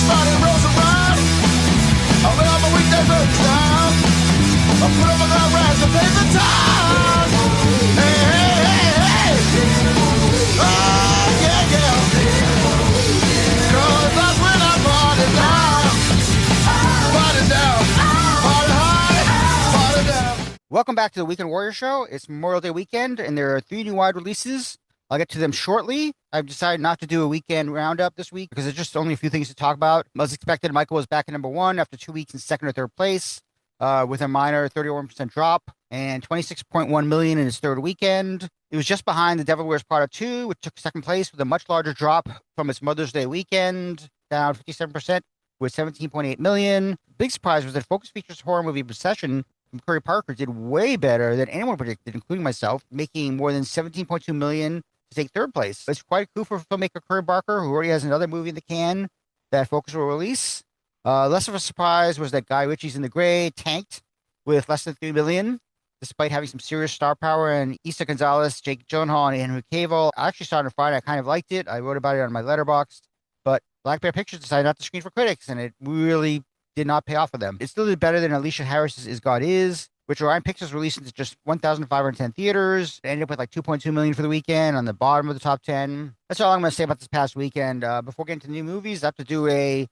Everybody rolls around. I went on my weekday burns down. I put on my glove rags to pay the time. Hey, hey, hey, hey. Oh, yeah, yeah. 'Cause that's when I party down. Party down. Party hard. Party down. Welcome back to the Weekend Warrior Show. It's Memorial Day weekend, and there are 3 new wide releases. I'll get to them shortly. I've decided not to do a weekend roundup this week because there's just only a few things to talk about. As expected, Michael was back at number 1 after 2 weeks in second or third place, with a minor 31% drop and 26.1 million in his third weekend. It was just behind The Devil Wears Prada 2, which took second place with a much larger drop from its Mother's Day weekend, down 57% with 17.8 million. Big surprise was that Focus Features horror movie Possession from Curry Parker did way better than anyone predicted, including myself, making more than 17.2 million to take third place. It's quite a coup for filmmaker Curry Parker, who already has another movie in the can that Focus will release. Less of a surprise was that Guy Ritchie's In the Gray tanked with less than 3 million, despite having some serious star power, and Issa Gonzalez, Jake Gyllenhaal, and Henry Cavill. I actually saw it on Friday. I kind of liked it. I wrote about it on my Letterboxd, but Black Bear Pictures decided not to screen for critics, and it really did not pay off for them. It still did better than Alicia Harris's Is God Is, which Orion Pictures released into just 1,510 theaters. It ended up with like 2.2 million for the weekend, on the bottom of the top 10. That's all I'm going to say about this past weekend. Before getting to new movies, I have to do a...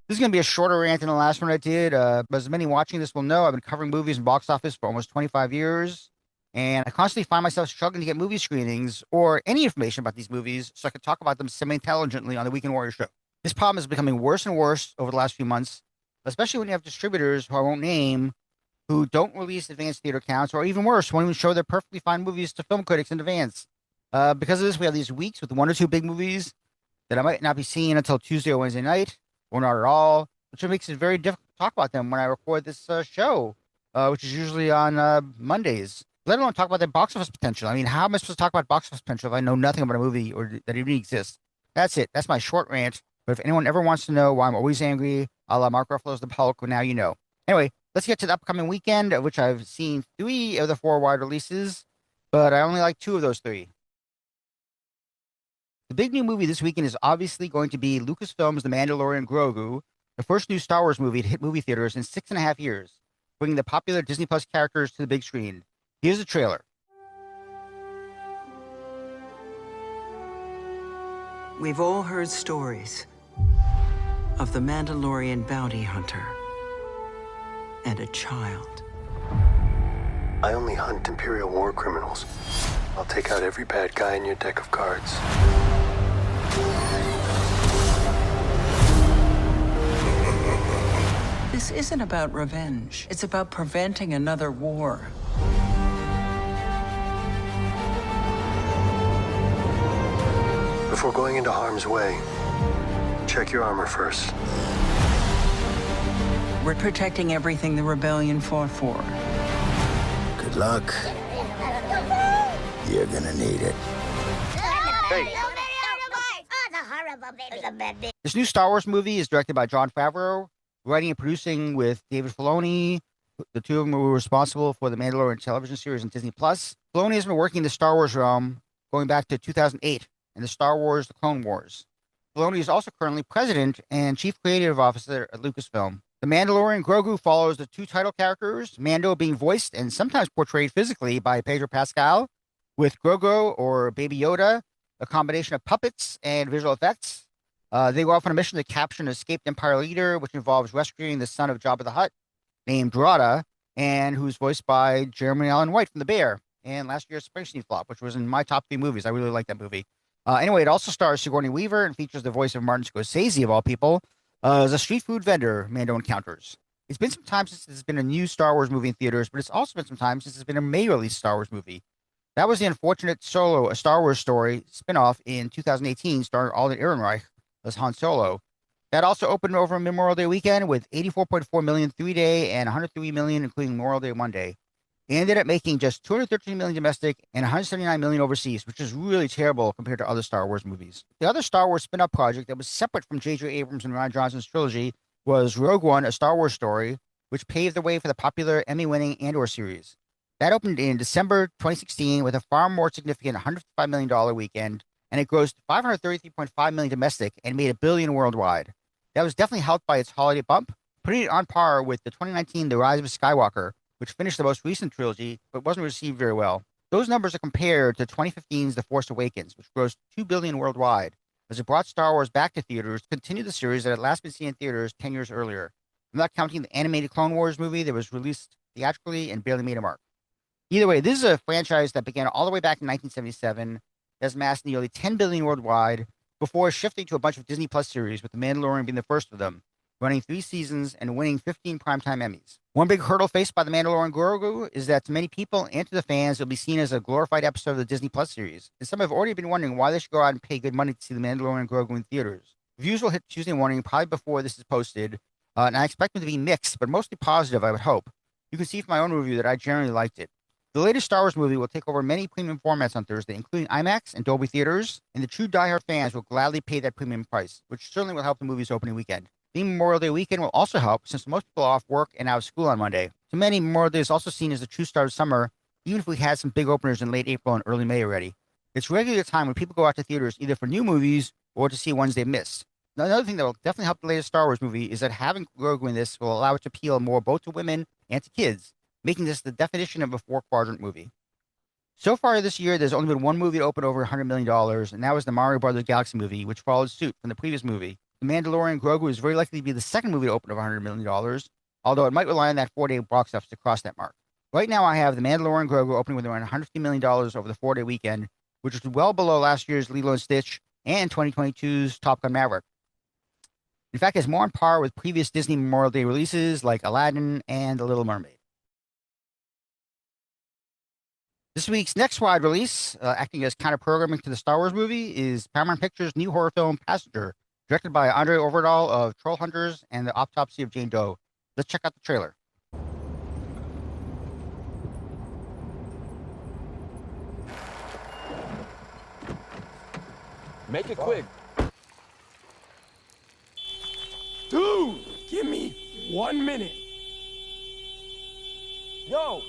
This is going to be a shorter rant than the last one I did. But as many watching this will know, I've been covering movies and box office for almost 25 years. And I constantly find myself struggling to get movie screenings or any information about these movies so I can talk about them semi-intelligently on the Weekend Warrior Show. This problem is becoming worse and worse over the last few months, especially when you have distributors who I won't name who don't release advanced theater counts, or even worse, won't even show their perfectly fine movies to film critics in advance. Because of this, we have these weeks with 1 or 2 big movies that I might not be seeing until Tuesday or Wednesday night, or not at all, which makes it very difficult to talk about them when I record this show, which is usually on Mondays. Let alone talk about their box office potential. I mean, how am I supposed to talk about box office potential if I know nothing about a movie or that it even exists? That's it. That's my short rant. But if anyone ever wants to know why I'm always angry, a la Mark Ruffalo's The Hulk, well, now you know. Anyway, let's get to the upcoming weekend, of which I've seen 3 of the 4 wide releases, but I only like 2 of those 3. The big new movie this weekend is obviously going to be Lucasfilm's The Mandalorian Grogu, the first new Star Wars movie to hit movie theaters in 6.5 years, bringing the popular Disney Plus characters to the big screen. Here's the trailer. We've all heard stories of the Mandalorian bounty hunter and a child. I only hunt Imperial war criminals. I'll take out every bad guy in your deck of cards. This isn't about revenge. It's about preventing another war. Before going into harm's way, check your armor first. We're protecting everything the rebellion fought for. Good luck. You're gonna need it. This new Star Wars movie is directed by Jon Favreau, writing and producing with David Filoni. The 2 of them were responsible for the Mandalorian television series on Disney Plus. Filoni has been working in the Star Wars realm going back to 2008 and the Star Wars: The Clone Wars. Filoni is also currently president and chief creative officer at Lucasfilm. The Mandalorian Grogu follows the 2 title characters, Mando being voiced and sometimes portrayed physically by Pedro Pascal, with Grogu, or Baby Yoda, a combination of puppets and visual effects. They go off on a mission to capture an escaped Empire leader, which involves rescuing the son of Jabba the Hutt, named Drada, and who's voiced by Jeremy Allen White from The Bear, and last year's Springsteen flop, which was in my top 3 movies. I really like that movie. Anyway, it also stars Sigourney Weaver and features the voice of Martin Scorsese, of all people, as a street food vendor Mando encounters. It's been some time since there's been a new Star Wars movie in theaters, but it's also been some time since there's been a May-release Star Wars movie. That was the unfortunate Solo, a Star Wars story spinoff in 2018, starring Alden Ehrenreich as Han Solo. That also opened over Memorial Day weekend with 84.4 million 3-day and 103 million, including Memorial Day Monday. It ended up making just 213 million domestic and 179 million overseas, which is really terrible compared to other Star Wars movies. The other Star Wars spin-off project that was separate from J.J. Abrams and Rian Johnson's trilogy was Rogue One, a Star Wars story, which paved the way for the popular Emmy-winning Andor series. That opened in December 2016 with a far more significant $155 million weekend, and it grossed $533.5 million domestic and made $1 billion worldwide. That was definitely helped by its holiday bump, putting it on par with the 2019 The Rise of Skywalker, which finished the most recent trilogy but wasn't received very well. Those numbers are compared to 2015's The Force Awakens, which grossed $2 billion worldwide, as it brought Star Wars back to theaters to continue the series that had last been seen in theaters 10 years earlier. I'm not counting the animated Clone Wars movie that was released theatrically and barely made a mark. Either way, this is a franchise that began all the way back in 1977, that has amassed nearly $10 billion worldwide, before shifting to a bunch of Disney Plus series, with The Mandalorian being the first of them, running 3 seasons and winning 15 primetime Emmys. One big hurdle faced by The Mandalorian Grogu is that to many people and to the fans, it'll be seen as a glorified episode of the Disney Plus series, and some have already been wondering why they should go out and pay good money to see The Mandalorian Grogu in theaters. Reviews will hit Tuesday morning, probably before this is posted, and I expect them to be mixed, but mostly positive, I would hope. You can see from my own review that I generally liked it. The latest Star Wars movie will take over many premium formats on Thursday, including IMAX and Dolby theaters, and the true diehard fans will gladly pay that premium price, which certainly will help the movie's opening weekend. Being Memorial Day weekend will also help, since most people are off work and out of school on Monday. To many, Memorial Day is also seen as the true start of summer, even if we had some big openers in late April and early May already. It's regularly a time when people go out to theaters either for new movies or to see ones they missed. Now, another thing that will definitely help the latest Star Wars movie is that having Grogu in this will allow it to appeal more both to women and to kids, making this the definition of a 4-quadrant movie. So far this year, there's only been one movie to open over $100 million, and that was the Mario Bros. Galaxy movie, which followed suit from the previous movie. The Mandalorian Grogu is very likely to be the second movie to open over $100 million, although it might rely on that 4-day box office to cross that mark. Right now, I have the Mandalorian Grogu opening with around $150 million over the 4-day weekend, which is well below last year's Lilo & Stitch and 2022's Top Gun Maverick. In fact, it's more on par with previous Disney Memorial Day releases like Aladdin and The Little Mermaid. This week's next wide release, acting as counter-programming to the Star Wars movie, is Paramount Pictures' new horror film Passenger, directed by Andre Overdahl of Trollhunters and The Autopsy of Jane Doe. Let's check out the trailer. Make it quick. Dude, give me 1 minute. Yo.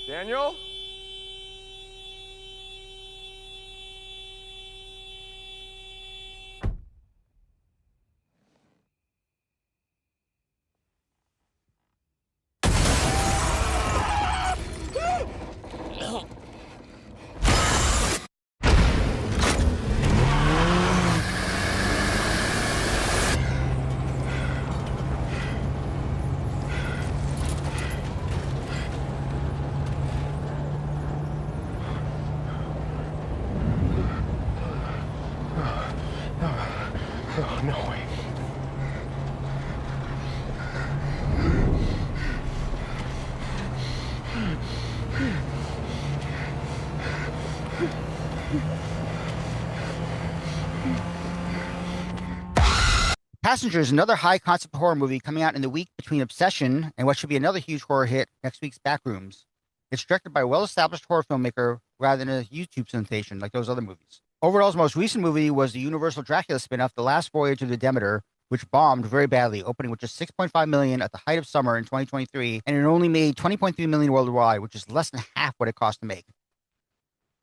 Daniel? Oh, no way. Passenger is another high-concept horror movie coming out in the week between Obsession and what should be another huge horror hit, next week's Backrooms. It's directed by a well-established horror filmmaker rather than a YouTube sensation like those other movies. Overall's most recent movie was the Universal Dracula spin-off The Last Voyage of the Demeter, which bombed very badly, opening with just $6.5 million at the height of summer in 2023, and it only made $20.3 million worldwide, which is less than half what it cost to make.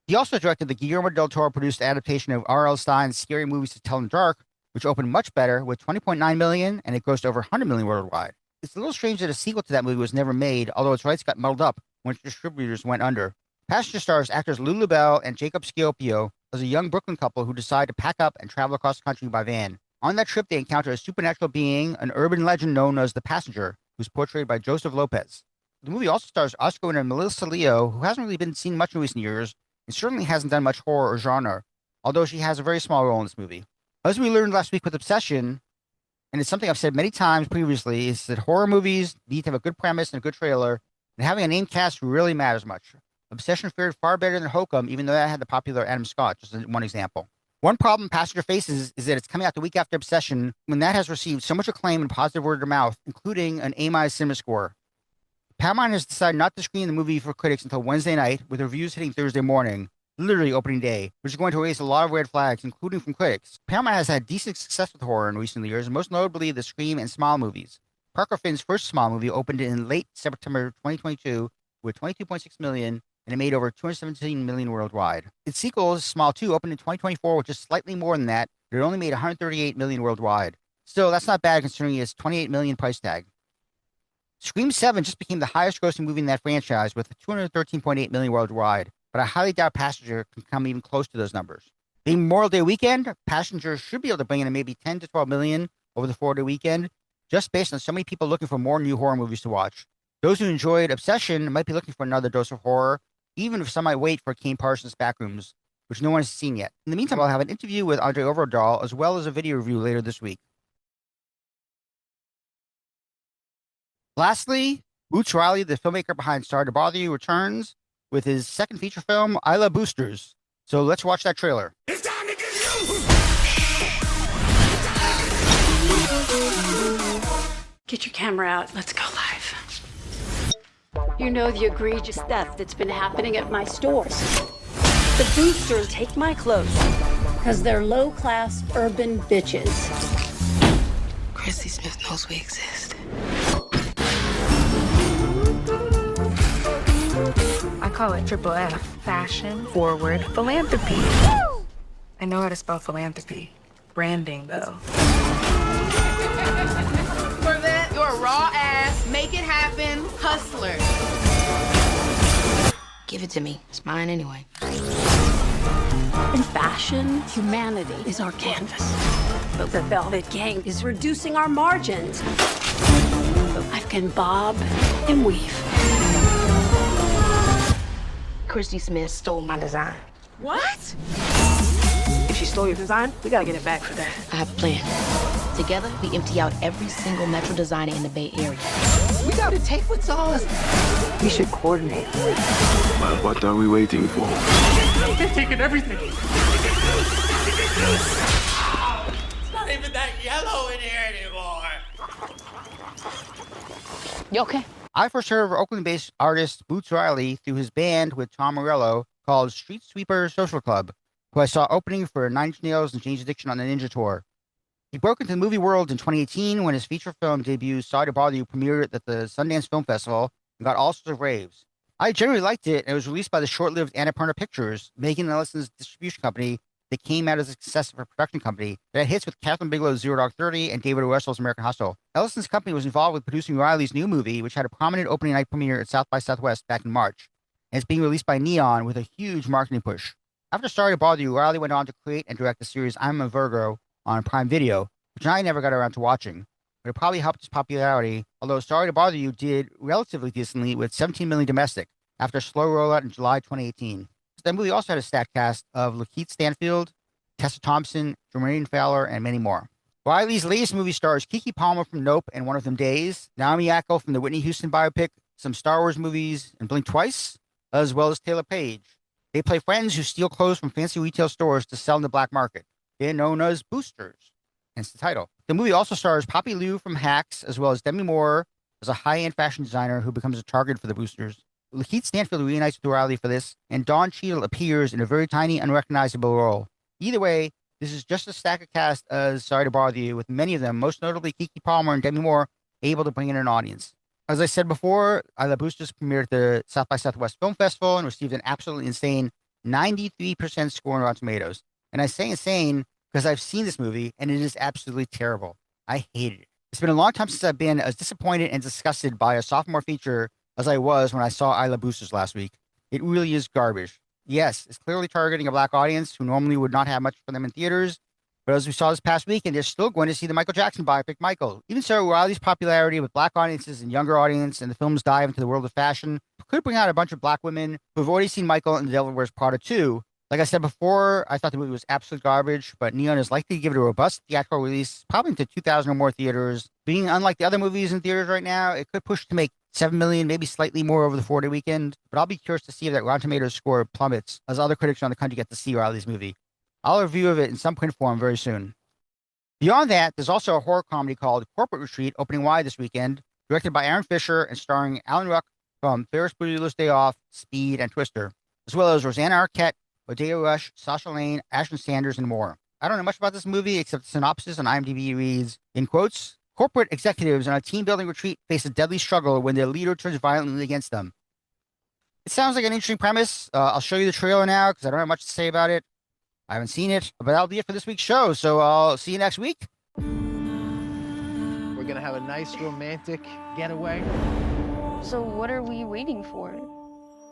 He also directed the Guillermo del Toro-produced adaptation of R.L. Stein's Scary Movies to Tell in the Dark, which opened much better with $20.9 million, and it grossed over $100 million worldwide. It's a little strange that a sequel to that movie was never made, although its rights got muddled up when its distributors went under. Passenger stars actors Lulu Bell and Jacob Sciopio as a young Brooklyn couple who decide to pack up and travel across the country by van. On that trip, they encounter a supernatural being, an urban legend known as the Passenger, who's portrayed by Joseph Lopez. The movie also stars Oscar winner Melissa Leo, who hasn't really been seen much in recent years, and certainly hasn't done much horror or genre, although she has a very small role in this movie. As we learned last week with Obsession, and it's something I've said many times previously, is that horror movies need to have a good premise and a good trailer, and having a name cast really matters much. Obsession fared far better than Hokum, even though that had the popular Adam Scott, just one example. One problem Passenger faces is that it's coming out the week after Obsession, when that has received so much acclaim and positive word of mouth, including an A- cinema score. Paramount has decided not to screen the movie for critics until Wednesday night, with reviews hitting Thursday morning, literally opening day, which is going to raise a lot of red flags, including from critics. Paramount has had decent success with horror in recent years, most notably the Scream and Smile movies. Parker Finn's first Smile movie opened in late September 2022 with 22.6 million, and it made over 217 million worldwide. Its sequel, Smile 2, opened in 2024 with just slightly more than that, but it only made 138 million worldwide. Still, that's not bad considering its 28 million price tag. Scream 7 just became the highest grossing movie in that franchise with 213.8 million worldwide, but I highly doubt Passenger can come even close to those numbers. Being Memorial Day weekend, Passenger should be able to bring in maybe 10 to 12 million over the 4-day weekend, just based on so many people looking for more new horror movies to watch. Those who enjoyed Obsession might be looking for another dose of horror, even if some might wait for Kane Parsons' Backrooms, which no one has seen yet. In the meantime, I'll have an interview with Andre Overdahl, as well as a video review later this week. Lastly, Boots Riley, the filmmaker behind Sorry to Bother You, returns with his second feature film, I Love Boosters. So let's watch that trailer. It's time to get loose! Get your camera out. Let's go live. You know the egregious theft that's been happening at my stores. The boosters take my clothes because they're low-class urban bitches. Christy Smith knows we exist. I call it triple F. Fashion, forward, philanthropy. I know how to spell philanthropy. Branding, though. Corvette, you're a raw-ass, make-it-happen hustler. Give it to me. It's mine anyway. In fashion, humanity is our canvas. But the Velvet Gang is reducing our margins. I can bob and weave. Christy Smith stole my design. What? If she stole your design, we gotta get it back for that. I have a plan. Together, we empty out every single Metro designer in the Bay Area. We gotta take what's ours. We should coordinate. Well, what are we waiting for? They're taking everything. It's not even that yellow in here anymore. You okay? I first heard of Oakland-based artist Boots Riley through his band with Tom Morello called Street Sweeper Social Club, who I saw opening for Nine Inch Nails and Jane's Addiction on the Ninja Tour. He broke into the movie world in 2018 when his feature film debut, Sorry to Bother You, premiered at the Sundance Film Festival and got all sorts of raves. I generally liked it, and it was released by the short-lived Annapurna Pictures, Megan Ellison's distribution company that came out as a success of a production company that had hits with Catherine Bigelow's Zero Dark 30 and David O. Russell's American Hustle. Ellison's company was involved with producing Riley's new movie, which had a prominent opening night premiere at South by Southwest back in March, and it's being released by Neon with a huge marketing push. After Sorry to Bother You, Riley went on to create and direct the series I'm a Virgo on Prime Video, which I never got around to watching, but it probably helped its popularity, although Sorry to Bother You did relatively decently with 17 million domestic after a slow rollout in July 2018. That movie also had a stacked cast of Lakeith Stanfield, Tessa Thompson, Jermaine Fowler, and many more. Riley's latest movie stars Keke Palmer from Nope and One of Them Days, Naomi Ackel from the Whitney Houston biopic, some Star Wars movies, and Blink Twice, as well as Taylor Page. They play friends who steal clothes from fancy retail stores to sell in the black market. They're known as boosters, hence the title. The movie also stars Poppy Liu from Hacks, as well as Demi Moore as a high-end fashion designer who becomes a target for the boosters. Lakeith Stanfield reunites with Riley for this, and Don Cheadle appears in a very tiny, unrecognizable role. Either way, this is just as stacked a cast as Sorry to Bother You, with many of them, most notably Keke Palmer and Demi Moore, able to bring in an audience. As I said before, I Love Boosters premiered at the South by Southwest Film Festival and received an absolutely insane 93% score on Rotten Tomatoes. And I say insane because I've seen this movie, and it is absolutely terrible. I hated it. It's been a long time since I've been as disappointed and disgusted by a sophomore feature as I was when I saw I Love Boosters last week. It really is garbage. Yes, it's clearly targeting a black audience who normally would not have much for them in theaters, but as we saw this past weekend, they're still going to see the Michael Jackson biopic, Michael. Even so, Riley's popularity with black audiences and younger audience and the film's dive into the world of fashion could bring out a bunch of black women who have already seen Michael and The Devil Wears Prada 2. Like I said before, I thought the movie was absolute garbage, but Neon is likely to give it a robust theatrical release, probably into 2,000 or more theaters. Being unlike the other movies in theaters right now, it could push to make 7 million, maybe slightly more over the 4-day weekend, but I'll be curious to see if that Rotten Tomatoes score plummets as other critics around the country get to see Riley's movie. I'll review of it in some print form very soon. Beyond that, there's also a horror comedy called Corporate Retreat opening wide this weekend, directed by Aaron Fisher and starring Alan Ruck from Ferris Bueller's Day Off, Speed, and Twister, as well as Rosanna Arquette, Odeya Rush, Sasha Lane, Ashton Sanders, and more. I don't know much about this movie except the synopsis on IMDb reads, in quotes, Corporate executives on a team-building retreat face a deadly struggle when their leader turns violently against them. It sounds like an interesting premise. I'll show you the trailer now because I don't have much to say about it. I haven't seen it, but that'll be it for this week's show. So I'll see you next week. We're gonna have a nice romantic getaway. So what are we waiting for?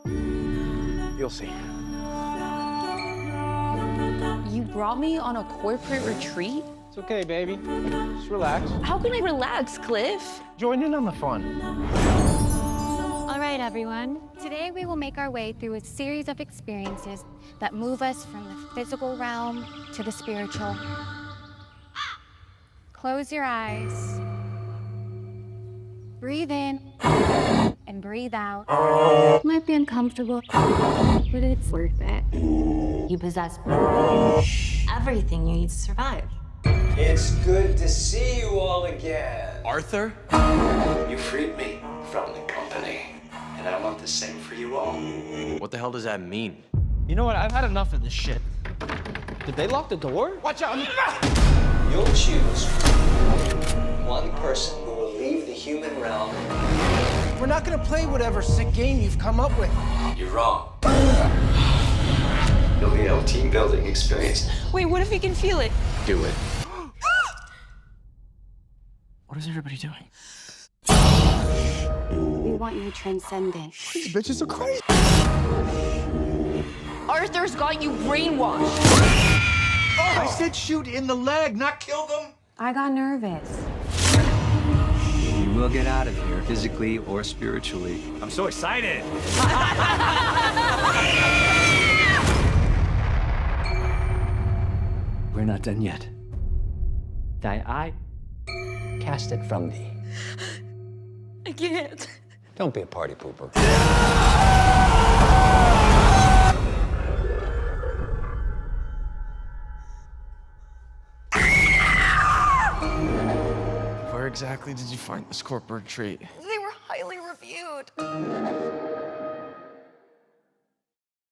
You'll see. You brought me on a corporate retreat? It's okay, baby. Just relax. How can I relax, Cliff? Join in on the fun. All right, everyone. Today we will make our way through a series of experiences that move us from the physical realm to the spiritual. Close your eyes. Breathe in and breathe out. It might be uncomfortable, but it's worth it. You possess everything you need to survive. It's good to see you all again. Arthur? You freed me from the company, and I want the same for you all. What the hell does that mean? You know what? I've had enough of this shit. Did they lock the door? Watch out! You'll choose one person who will leave the human realm. We're not gonna play whatever sick game you've come up with. You're wrong. You'll be a team building experience. Wait, what if we can feel it? Do it. What is everybody doing? We want you to transcend it. These bitches are crazy. Arthur's got you brainwashed. I said shoot in the leg, not kill them. I got nervous. You will get out of here, physically or spiritually. I'm so excited! We're not done yet. I cast it from thee. I can't. Don't be a party pooper. Where exactly did you find this corporate retreat? They were highly reviewed.